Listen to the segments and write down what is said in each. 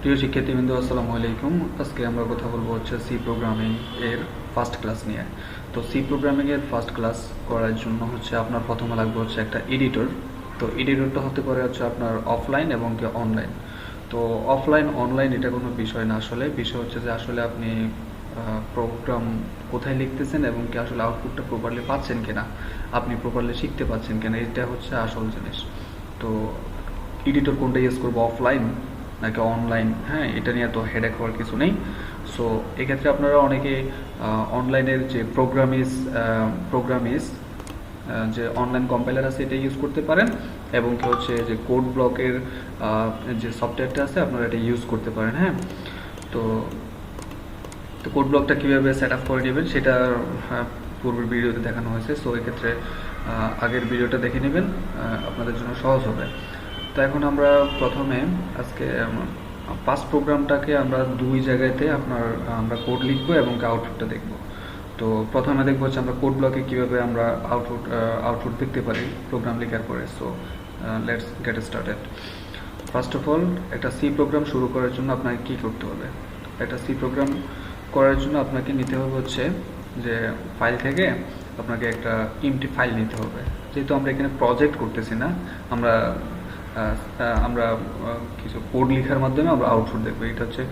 প্রিয় শিক্ষার্থীবৃন্দ, আসসালামু আলাইকুম। আজকে আমরা কথা বলবো হচ্ছে সি প্রোগ্রামিং এর ফার্স্ট ক্লাস নিয়ে। তো সি প্রোগ্রামিং এর ফার্স্ট ক্লাস করার জন্য হচ্ছে আপনার প্রথমে লাগবে হচ্ছে একটা এডিটর। তো এডিটরটা হতে পারে হচ্ছে আপনার অফলাইন এবং কি অনলাইন। তো অফলাইন অনলাইন এটা কোনো বিষয় না, আসলে বিষয় হচ্ছে যে আসলে আপনি প্রোগ্রাম কোথায় লিখতেছেন এবং কি আসলে আউটপুটটা প্রপারলি পাচ্ছেন কিনা, আপনি প্রপারলি শিখতে পাচ্ছেন কিনা, এটা হচ্ছে আসল জিনিস। তো এডিটর কোনটা ইউজ করবো, অফলাইন নাকি অনলাইন, হ্যাঁ এটা নিয়ে তো হেডেক হওয়ার কিছু নেই। সো এক্ষেত্রে আপনারা অনেকে অনলাইনের যে প্রোগ্রামিস যে অনলাইন কম্পাইলার আছে এটা ইউজ করতে পারেন, এবং কি হচ্ছে যে কোড ব্লকের যে সফটওয়্যারটা আছে আপনারা এটা ইউজ করতে পারেন। হ্যাঁ, তো তো কোড ব্লকটা কীভাবে সেট আপ করে নেবেন সেটা পূর্বের ভিডিওতে দেখানো হয়েছে। সো এক্ষেত্রে আগের ভিডিওটা দেখে নেবেন, আপনাদের জন্য সহজ হবে। তো এখন আমরা প্রথমে আজকে পাস্ট প্রোগ্রামটাকে আমরা দুই জায়গাতে আমরা কোড লিখবো এবং আউটপুটটা দেখব। তো প্রথমে দেখবো হচ্ছে আমরা কোড ব্লকে কীভাবে আমরা আউটপুট দেখতে পারি প্রোগ্রাম লেখার পরে। So let's get started. First of all, একটা সি প্রোগ্রাম শুরু করার জন্য আপনাকে কী করতে হবে? একটা সি প্রোগ্রাম করার জন্য আপনাকে নিতে হবে হচ্ছে যে ফাইল থেকে আপনাকে একটা এমটি ফাইল নিতে হবে। যেহেতু আমরা এখানে প্রজেক্ট করতেছি না, আমরা আমরা কিছু কোড লেখার মাধ্যমে আমরা আউটপুট দেখবো। এটা হচ্ছে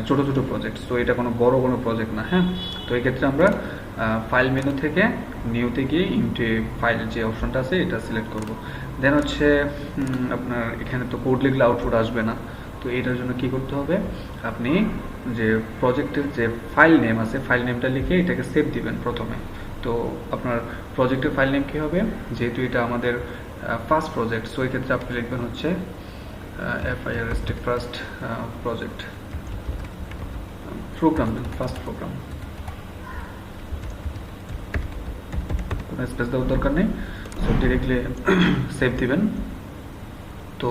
ছোটো ছোটো প্রজেক্ট, তো এটা কোনো বড় কোনো প্রজেক্ট না। হ্যাঁ, তো এই ক্ষেত্রে আমরা ফাইল মেনু থেকে নিউতে গিয়ে এমটি ফাইল যে অপশনটা আছে এটা সিলেক্ট করব। দেন হচ্ছে আপনার এখানে তো কোড লিখলে আউটপুট আসবে না। তো এটার জন্য কি করতে হবে, আপনি যে প্রজেক্টের যে ফাইল নেম আছে ফাইল নেমটা লিখে এটাকে সেভ দিবেন প্রথমে। তো আপনার প্রজেক্টের ফাইল নেম কী হবে, যেহেতু এটা আমাদের ফার্স্ট প্রজেক্ট, সো এই ক্ষেত্রে আপনি লিখবেন হচ্ছে FIRST first project program, first program, কোনো স্পেস দেওয়ার দরকার নেই। সো ডিরেক্টলি সেভ দিবেন। তো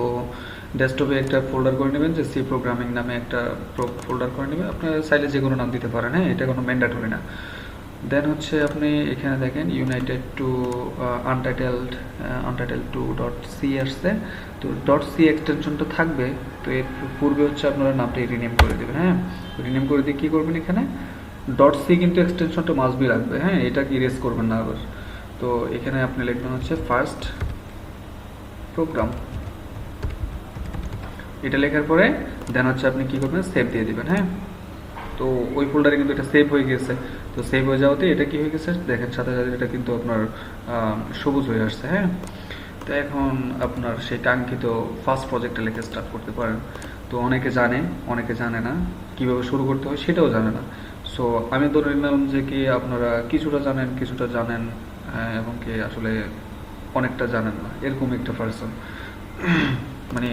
ডেস্কটপে একটা ফোল্ডার করে নেবেন, যে সি প্রোগ্রামিং নামে একটা ফোল্ডার করে নেবেন। আপনার চাইলে যে কোনো নাম দিতে পারেন, হ্যাঁ এটা কোনো ম্যান্ডেটরি না। দেন হচ্ছে আপনি এখানে দেখেন united two untitled two dot C আসছে। তো ডট সি এক্সটেনশনটা থাকবে, তো এর পূর্বে হচ্ছে আপনারা নামটা রিনেম করে দেবেন। হ্যাঁ, রিনেম করে দিয়ে কী করবেন, এখানে ডট সি কিন্তু এক্সটেনশনটা মাস্ট বি রাখবে। হ্যাঁ, এটা ইরেজ করবেন না আবার। তো এখানে আপনি লিখবেন হচ্ছে ফার্স্ট প্রোগ্রাম। এটা লেখার পরে দেন হচ্ছে আপনি কী করবেন, সেভ দিয়ে দিবেন। হ্যাঁ, তো ওই ফোল্ডারে কিন্তু এটা সেভ হয়ে গেছে। তো সেভ হয়ে যাওয়াতে এটা কি হয়ে গেছে দেখেন, সাথে সাথে এটা কিন্তু আপনার সবুজ হয়ে আসছে। হ্যাঁ, তো এখন আপনার সেই কাঙ্ক্ষিত ফার্স্ট প্রজেক্টে লিখে স্টার্ট করতে পারেন। তো অনেকে জানে, অনেকে জানে না কীভাবে শুরু করতে হয়, সেটাও জানে না। সো আমি ধরে নিলাম যে কি আপনারা কিছুটা জানেন, কিছুটা জানেন, এবং কি আসলে অনেকটা জানেন না, এরকম একটা পার্সন, মানে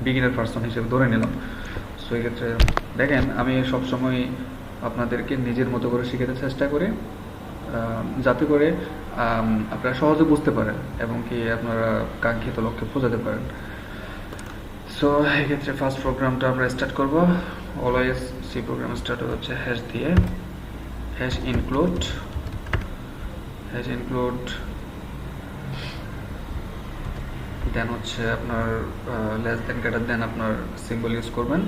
বিগিনার পার্সন হিসেবে ধরে নিলাম। সো এই ক্ষেত্রে দেখেন, আমি সবসময় আপনাদেরকে নিজের মতো করে শিখাতে চেষ্টা করি, যাতে করে আপনারা সহজে বুঝতে পারেন এবং কি আপনারা কাঙ্ক্ষিত লক্ষ্যে পৌঁছাতে পারেন। সো এক্ষেত্রে ফার্স্ট প্রোগ্রামটা আমরা স্টার্ট করব। অলওয়েজ সি প্রোগ্রাম স্টার্ট হচ্ছে হ্যাশ দিয়ে, হ্যাশ ইনক্লুড দেন হচ্ছে আপনার লেস দেন গ্রেটার দেন আপনার সিম্বল ইউজ করবেন,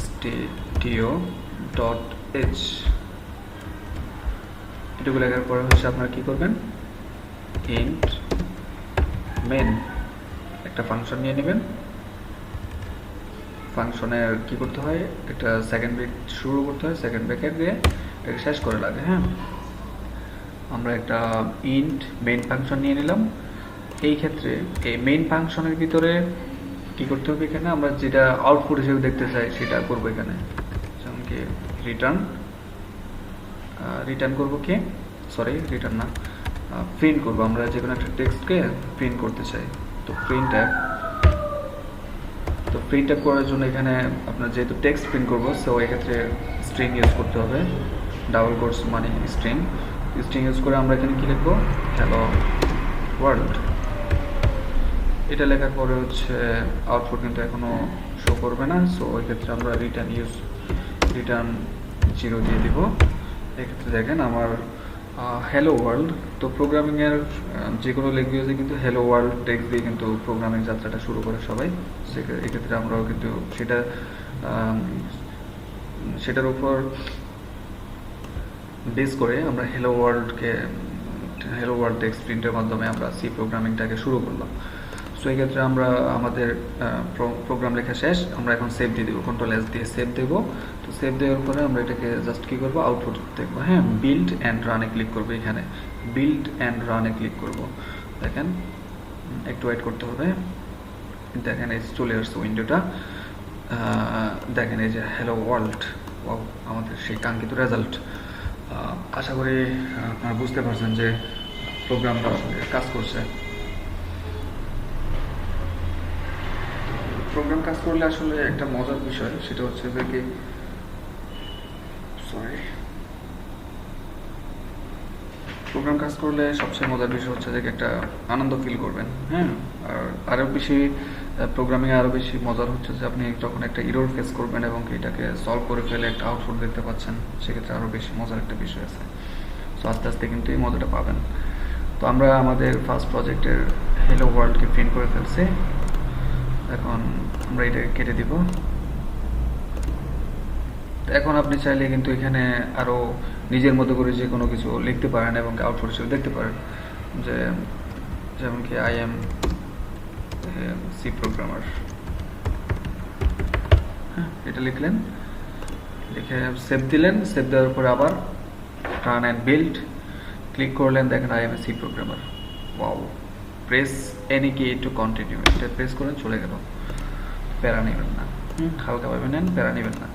stdio.h। এটুকু লেখার পরে হচ্ছে আপনারা কি করবেন, ইন্ট মেন একটা ফাংশন নিয়ে নেবেন। ফাংশনের কি করতে হয়, একটা সেকেন্ড ব্রেক শুরু করতে হয়, সেকেন্ড ব্রেকেট দিয়ে এটাকে শেষ করে লাগে। হ্যাঁ, আমরা একটা ইন্ট মেন ফাংশন নিয়ে নিলাম। এই ক্ষেত্রে এই মেইন ফাংশনের ভিতরে কি করতে হবে, এখানে আমরা যেটা আউটপুট হিসেবে দেখতে চাই সেটা করবো। এখানে যেমন কি রিটার্ন করবো, কি রিটার্ন না, প্রিন্ট করবো। আমরা যে কোনো একটা টেক্সটকে প্রিন্ট করতে চাই। তো প্রিন্ট অ্যাপ করার জন্য এখানে আপনার যেহেতু টেক্সট প্রিন্ট করবো, সো এক্ষেত্রে স্ট্রিং ইউজ করতে হবে, ডাবল কোটস মানে স্ট্রিং ইউজ করে আমরা এখানে কি লিখবো, হ্যালো ওয়ার্ল্ড। এটা লেখার পরে হচ্ছে আউটপুট কিন্তু এখনো শো করবে না। সো ওই ক্ষেত্রে আমরা রিটার্ন 0 দিয়ে দিব। এক্ষেত্রে দেখেন আমার হ্যালো ওয়ার্ল্ড। তো প্রোগ্রামিংয়ের যে কোনো ল্যাঙ্গুয়েজে কিন্তু হ্যালো ওয়ার্ল্ড টেক্সট দিয়ে কিন্তু প্রোগ্রামিং যাত্রাটা শুরু করে সবাই। এক্ষেত্রে আমরাও কিন্তু আম, সেটার উপর বেস করে আমরা হ্যালো ওয়ার্ল্ড টেক্সট প্রিন্টের মাধ্যমে আমরা সি প্রোগ্রামিংটাকে শুরু করলাম। সো এই ক্ষেত্রে আমরা আমাদের প্রোগ্রাম লেখা শেষ, আমরা এখন সেভ দিয়ে দেবো, কন্ট্রোল S দিয়ে সেভ দেবো। তো সেভ দেওয়ার পরে আমরা এটাকে জাস্ট কী করবো, আউটপুট দেখবো। হ্যাঁ, বিল্ড অ্যান্ড রানে ক্লিক করবো, এখানে বিল্ড অ্যান্ড রানে ক্লিক করবো। দেখেন একটু ওয়েট করতে হবে। দেখেন এই চলে আসছে উইন্ডোটা। দেখেন এই যে হ্যালো ওয়ার্ল্ড, আমাদের সেই কাঙ্ক্ষিত রেজাল্ট। আশা করি আপনারা বুঝতে পারছেন যে প্রোগ্রামটা আসলে কাজ করছে। প্রোগ্রাম কাজ করলে আসলে একটা মজার বিষয়, সেটা হচ্ছে যে কি, সরি, প্রোগ্রাম কাজ করলে সবচেয়ে মজার বিষয় হচ্ছে যে একটা আনন্দ ফিল করবেন। হ্যাঁ, আর আরও বেশি প্রোগ্রামিংয়ে আরও বেশি মজার হচ্ছে যে আপনি যখন একটা ইরর ফেস করবেন এবং এটাকে সলভ করে ফেলে একটা আউটপুট দেখতে পাচ্ছেন, সেক্ষেত্রে আরও বেশি মজার একটা বিষয় আছে। সো আস্তে আস্তে কিন্তু এই মজাটা পাবেন। তো আমরা আমাদের ফার্স্ট প্রজেক্টের হ্যালো ওয়ার্ল্ডকে প্রিন্ট করে ফেলছি। এখন আমরা এটাকে কেটে দিব। এখন আপনি চাইলে কিন্তু এখানে আরও নিজের মতো করে যে কোনো কিছু লিখতে পারেন এবং আউটপুট হিসেবে দেখতে পারেন। যে যেমন কি আই এম সি প্রোগ্রামার, হ্যাঁ, এটা লিখলেন, লিখে সেভ দিলেন। সেভ দেওয়ার পরে আবার রান অ্যান্ড বিল্ড ক্লিক করলেন, দেখেন I am a C programmer. Wow, press any key to continue, এটা প্রেস করে চলে গেল। প্যারা নেবেন না, হালকাভাবে নেন, প্যারা নেবেন না।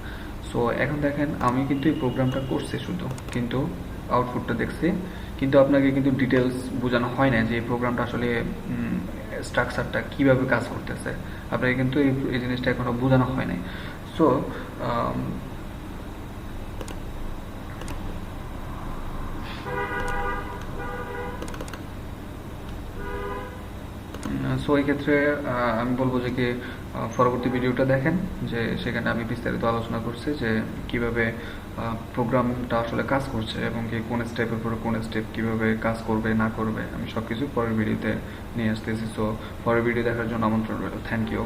সো এখন দেখেন আমি কিন্তু এই প্রোগ্রামটা করছি শুধু, কিন্তু আউটপুটটা দেখছি, কিন্তু আপনাকে কিন্তু ডিটেলস বোঝানো হয় না যে এই প্রোগ্রামটা আসলে স্ট্রাকচারটা কীভাবে কাজ করতেছে। আপনাকে কিন্তু এই জিনিসটা এখনও বোঝানো হয় নাই। সো সো এই ক্ষেত্রে আমি বলবো যে কি পরবর্তী ভিডিওটা দেখেন, যে সেখানে আমি বিস্তারিত আলোচনা করছি যে কিভাবে প্রোগ্রামটা আসলে কাজ করছে এবং কি কোন স্টেপের পরে কোন স্টেপ কিভাবে কাজ করবে না করবে, আমি সব কিছু পরের ভিডিওতে নিয়ে আসতেছি। সো পরের ভিডিও দেখার জন্য আমন্ত্রণ রইল। Thank you.